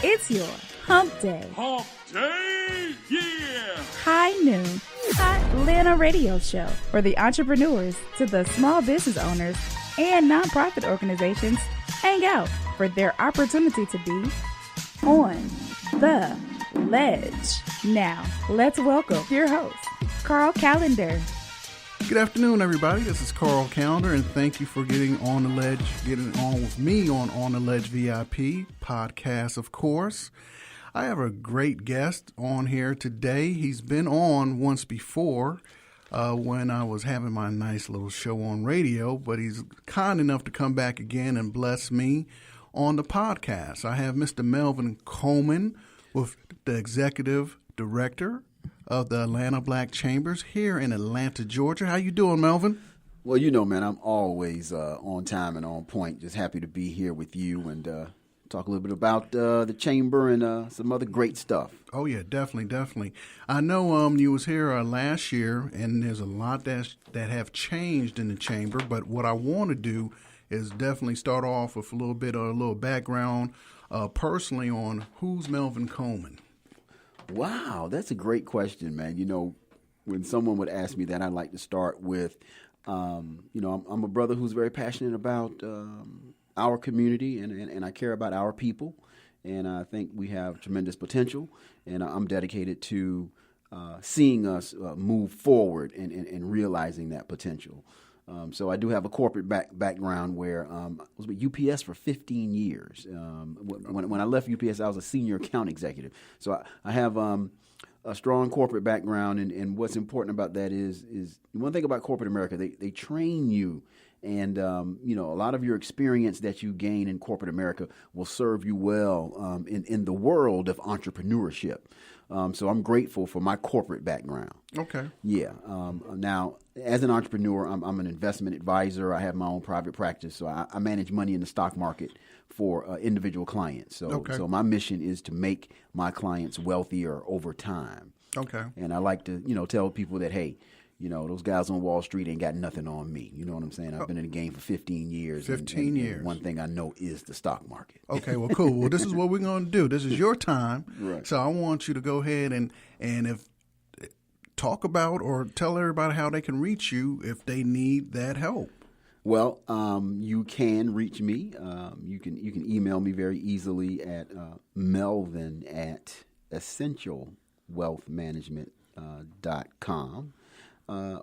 It's your Hump Day. Hump Day, yeah! High Noon Atlanta radio show for the entrepreneurs to the small business owners and nonprofit organizations hang out for their opportunity to be on the ledge. Now, let's welcome your host, Carl Callender. Good afternoon, everybody. This is Carl Callender, and thank you for getting on the ledge, getting on with me on the Ledge VIP podcast, of course. I have a great guest on here today. He's been on once before when I was having my nice little show on radio, but he's kind enough to come back again and bless me on the podcast. I have Mr. Melvin Coleman, with the executive director of the Atlanta Black Chambers here in Atlanta, Georgia. How you doing, Melvin? Well, you know, man, I'm always on time and on point. Just happy to be here with you and talk a little bit about the chamber and some other great stuff. Oh, yeah, definitely. I know you was here last year, and there's a lot that have changed in the chamber, but what I want to do is definitely start off with a little background personally on who's Melvin Coleman. Wow, that's a great question, man. You know, when someone would ask me that, I'd like to start with, I'm a brother who's very passionate about our community, and I care about our people, and I think we have tremendous potential, and I'm dedicated to seeing us move forward and realizing that potential. So I do have a corporate background where I was with UPS for 15 years. When I left UPS, I was a senior account executive. So I have a strong corporate background, and what's important about that is one thing about corporate America, they train you, and a lot of your experience that you gain in corporate America will serve you well in the world of entrepreneurship. So I'm grateful for my corporate background. Okay. Yeah. Now, as an entrepreneur, I'm an investment advisor. I have my own private practice, so I manage money in the stock market for individual clients. So my mission is to make my clients wealthier over time. Okay. And I like to, tell people that, hey, those guys on Wall Street ain't got nothing on me. You know what I'm saying? I've been in the game for 15 years. 15 years. And one thing I know is the stock market. Okay, well, cool. Well, this is what we're going to do. This is your time. Right. So I want you to go ahead and talk about or tell everybody how they can reach you if they need that help. Well, you can reach me. You can email me very easily at melvin@essentialwealthmanagement.com.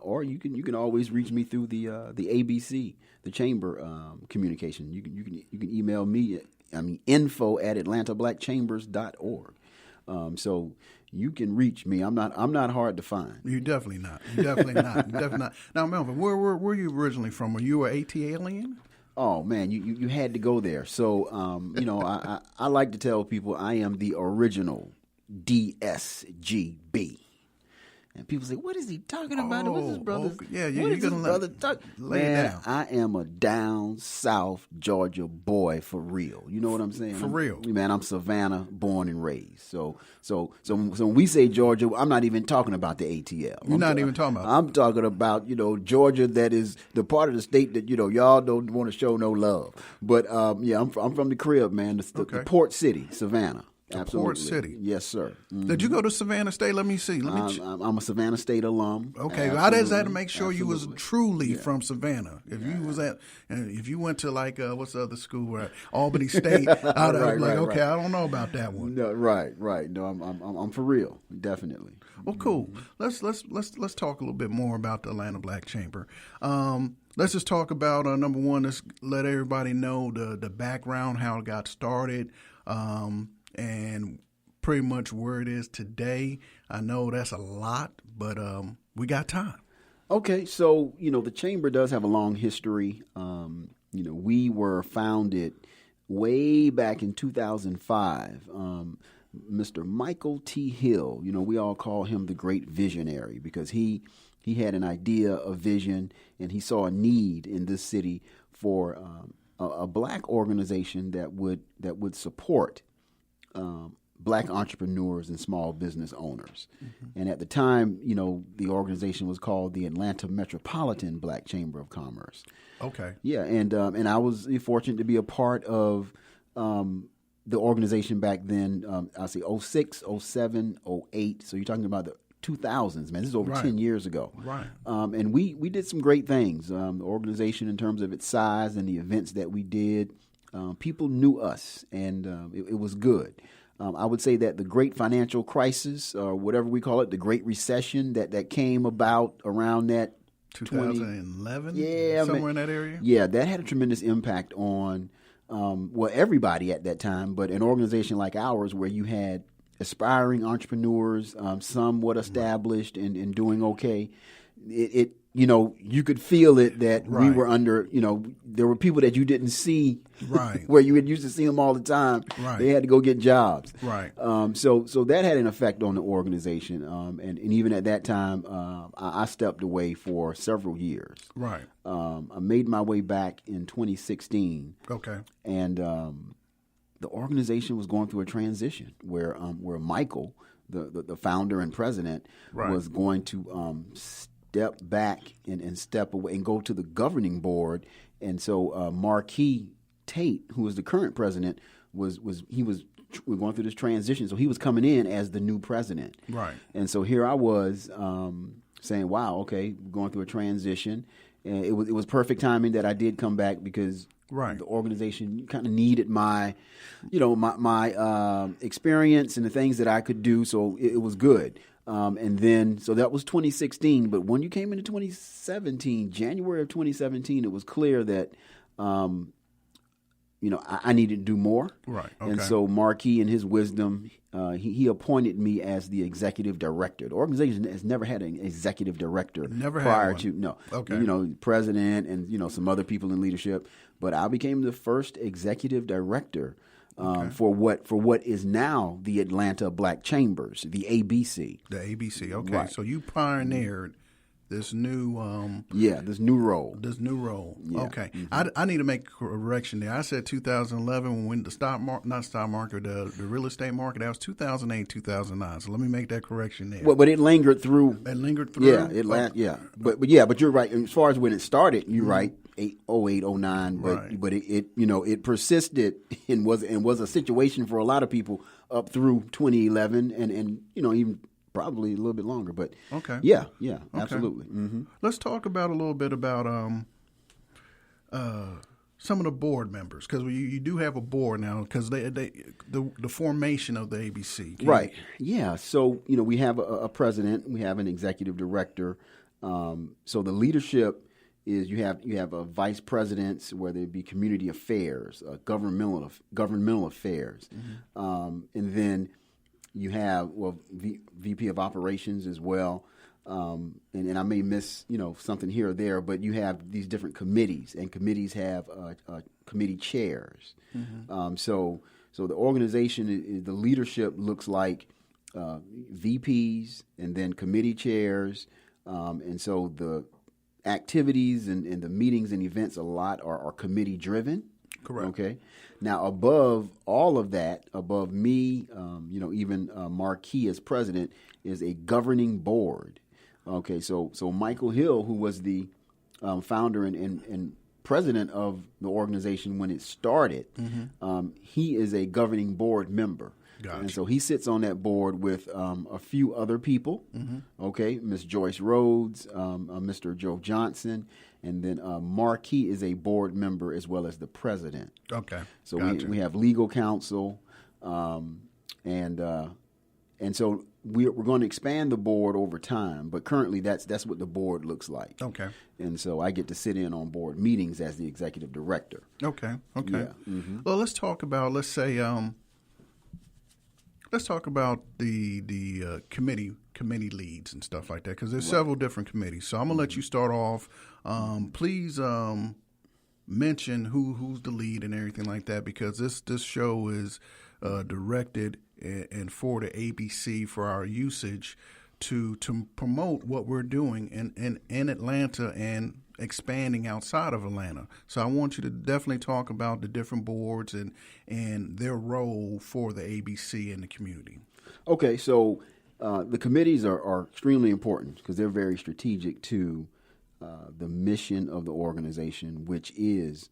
Or you can always reach me through the ABC, the chamber communication. You can email me. info@atlantablackchambers.org. So you can reach me. I'm not hard to find. You're definitely not. You're definitely not. Now, Melvin, where were you originally from? Were you an AT alien? Oh man, you had to go there. So I like to tell people I am the original DSGB. And people say, "What is he talking about? What's his brother? Okay. Yeah, what is his brother lay it down." I am a down south Georgia boy for real. You know what I'm saying? For real, man. I'm Savannah, born and raised. So when we say Georgia, I'm not even talking about the ATL. You're not even talking about. I'm talking about Georgia, that is the part of the state that y'all don't want to show no love. But I'm from the crib, man. The port city, Savannah. Absolutely. Port City. Yes, sir. Mm-hmm. Did you go to Savannah State? Let me see. I'm a Savannah State alum. Okay, I just had to make sure you was truly from Savannah. If you was if you went to what's the other school? Albany State. I don't know about that one. No, right. No, I'm for real, definitely. Well, cool. Let's talk a little bit more about the Atlanta Black Chamber. Let's just talk about number one. Let's let everybody know the background, how it got started. And pretty much where it is today. I know that's a lot, but we got time. Okay, so, the chamber does have a long history. We were founded way back in 2005. Mr. Michael T. Hill, we all call him the great visionary because he had an idea, a vision, and he saw a need in this city for a black organization that would support black entrepreneurs and small business owners. Mm-hmm. And at the time, the organization was called the Atlanta Metropolitan Black Chamber of Commerce. Okay. Yeah, and I was fortunate to be a part of the organization back then, I'll say 06, 07, 08. So you're talking about the 2000s, man. This is over Right. 10 years ago. Right. And we did some great things. The organization, in terms of its size and the events that we did, people knew us, and it was good. I would say that the great financial crisis, or whatever we call it, the Great Recession that came about around that 2011? Yeah, somewhere in that area? Yeah, that had a tremendous impact on, everybody at that time, but an organization like ours where you had aspiring entrepreneurs, somewhat established and doing okay, it you could feel it that we Right. were under, there were people that you didn't see Right. where you had used to see them all the time. Right. They had to go get jobs. Right. So that had an effect on the organization. And even at that time, I stepped away for several years. Right. I made my way back in 2016, Okay. and the organization was going through a transition where Michael, the founder and president, Right. was going to step back and step away and go to the governing board. And so Marquis Tate, who was the current president, we're going through this transition. So he was coming in as the new president. Right. And so here I was saying, wow, okay, going through a transition. And it was perfect timing that I did come back because Right. the organization kind of needed my experience and the things that I could do. So it was good. And then, so that was 2016. But when you came into 2017, January of 2017, it was clear that, I needed to do more. Right. And Okay. so Marquis, in his wisdom, he appointed me as the executive director. The organization has never had an executive director Never had prior one. to, no. Okay. President and, some other people in leadership. But I became the first executive director for what is now the Atlanta Black Chambers, the ABC. The ABC. Okay. Right. So you pioneered this new This new role. Yeah. Okay. I need to make a correction there. I said 2011 when the the real estate market, that was 2008, 2009. So let me make that correction there. Well, but it lingered through. It lingered through? Yeah. But you're right. As far as when it started, you're right. 08, 09, Right. but it persisted and was a situation for a lot of people up through 2011 and even probably a little bit longer. But Okay. yeah, absolutely. Mm-hmm. Let's talk about a little bit about some of the board members, because you do have a board now, because the formation of the ABC. Right. Yeah. So, we have a president, we have an executive director. So the leadership is you have vice presidents, whether it be community affairs, governmental affairs, and then you have VP of operations as well. And I may miss something here or there, but you have these different committees, and committees have committee chairs. So the organization, the leadership looks like VPs and then committee chairs, and so the activities and the meetings and events a lot are committee driven. Correct. Okay. Now, above all of that, above me, even Marquis as president, is a governing board. Okay. So Michael Hill, who was the founder and president of the organization when it started, he is a governing board member. Gotcha. And so he sits on that board with a few other people. Okay, Miss Joyce Rhodes, Mr. Joe Johnson, and then Marquis is a board member as well as the president. Okay. So Gotcha. we have legal counsel, and so we're going to expand the board over time. But currently, that's what the board looks like. Okay. And so I get to sit in on board meetings as the executive director. Okay. Yeah. Well, let's talk about, let's talk about the committee leads and stuff like that, because there's several different committees. So I'm gonna let you start off. Please mention who's the lead and everything like that, because this show is directed and for the ABC for our usage to promote what we're doing in Atlanta and expanding outside of Atlanta. So I want you to definitely talk about the different boards and their role for the ABC in the community. Okay, so the committees are extremely important because they're very strategic to the mission of the organization, which is,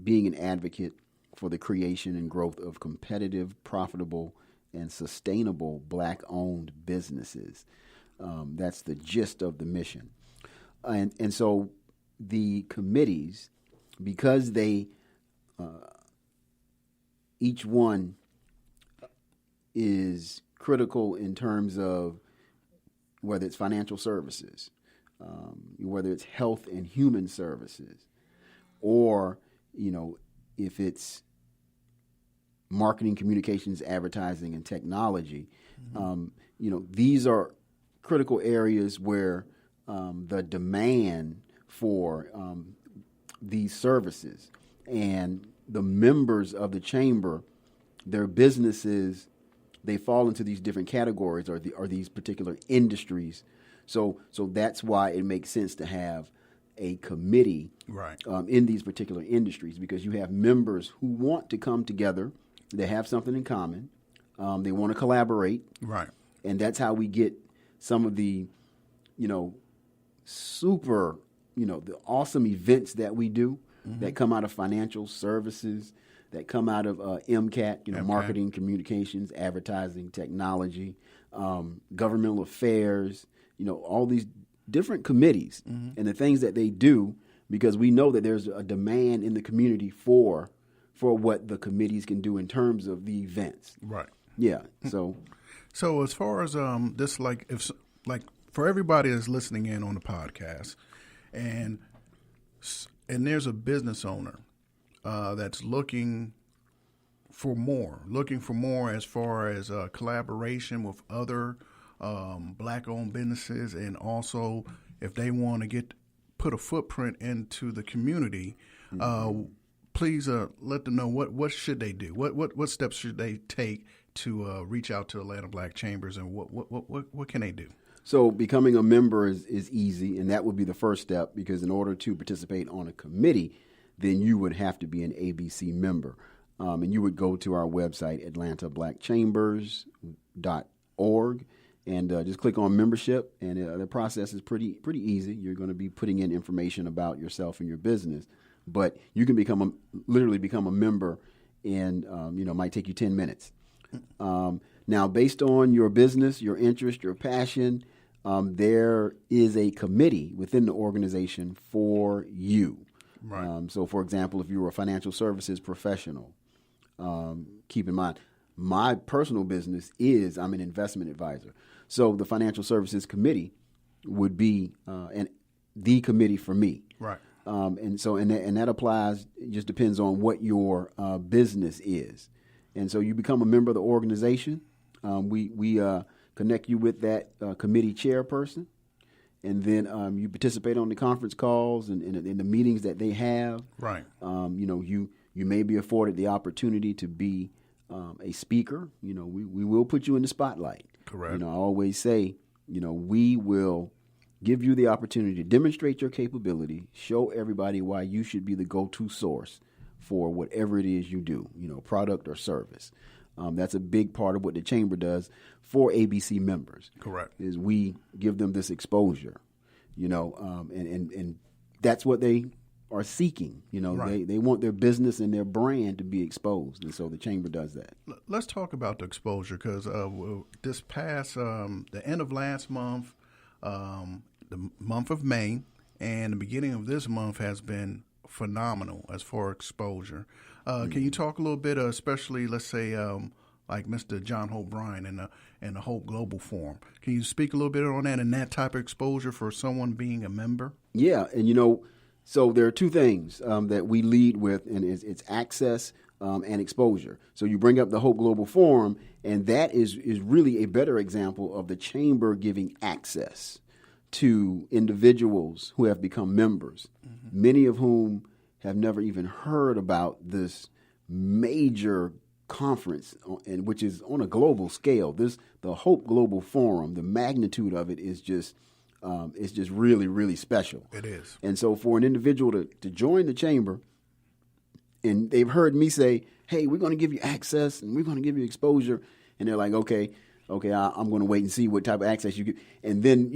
being an advocate for the creation and growth of competitive, profitable, and sustainable Black-owned businesses. That's the gist of the mission. And so the committees, because they each one is critical in terms of whether it's financial services, whether it's health and human services, or, if it's marketing, communications, advertising, and technology, these are critical areas where the demand for these services and the members of the chamber, their businesses, they fall into these different categories or these particular industries. So that's why it makes sense to have a committee Right. In these particular industries, because you have members who want to come together, they have something in common, they want to collaborate, Right. and that's how we get some of the, super, the awesome events that we do that come out of financial services, that come out of MCAT, MCAT. marketing, communications, advertising, technology, governmental affairs, all these different committees and the things that they do, because we know that there's a demand in the community for what the committees can do in terms of the events. Right. Yeah. So as far as this, for everybody that's listening in on the podcast, and there's a business owner that's looking for more as far as collaboration with other Black-owned businesses, and also if they want to put a footprint into the community, please let them know what should they do, what steps should they take to reach out to Atlanta Black Chambers, and what can they do? So becoming a member is easy, and that would be the first step, because in order to participate on a committee, then you would have to be an ABC member. And you would go to our website, atlantablackchambers.org, and just click on membership, and the process is pretty easy. You're going to be putting in information about yourself and your business, but you can literally become a member in, it might take you 10 minutes. Now, based on your business, your interest, your passion, there is a committee within the organization for you. Right. So, for example, if you were a financial services professional, keep in mind, my personal business is I'm an investment advisor. So the Financial Services Committee would be the committee for me. Right. And that applies, it just depends on what your business is. And so you become a member of the organization. We connect you with that committee chairperson. And then you participate on the conference calls and in the meetings that they have. Right. You may be afforded the opportunity to be a speaker. We will put you in the spotlight. Correct. I always say, we will give you the opportunity to demonstrate your capability, show everybody why you should be the go-to source for whatever it is you do, product or service. That's a big part of what the Chamber does for ABC members. Correct. Is we give them this exposure, and that's what they are seeking. Right. They want their business and their brand to be exposed, and so the Chamber does that. Let's talk about the exposure, because this past, the end of last month, the month of May, and the beginning of this month has been phenomenal as far as exposure. Can you talk a little bit, especially, let's say, like Mr. John Hope Bryan and the Hope Global Forum? Can you speak a little bit on that and that type of exposure for someone being a member? Yeah, and so there are two things that we lead with, and it's access and exposure. So you bring up the Hope Global Forum, and that is really a better example of the Chamber giving access to individuals who have become members, many of whom have never even heard about this major conference, and which is on a global scale. The Hope Global Forum, the magnitude of it is just it's just really, really special. It is. And so for an individual to join the Chamber, and they've heard me say, hey, we're going to give you access and we're going to give you exposure, and they're like, okay, okay, I'm going to wait and see what type of access you get. And then,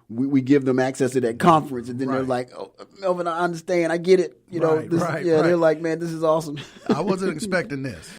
we give them access to that conference, and then they're like, oh, Melvin, I understand. I get it. They're like, man, this is awesome. I wasn't expecting this.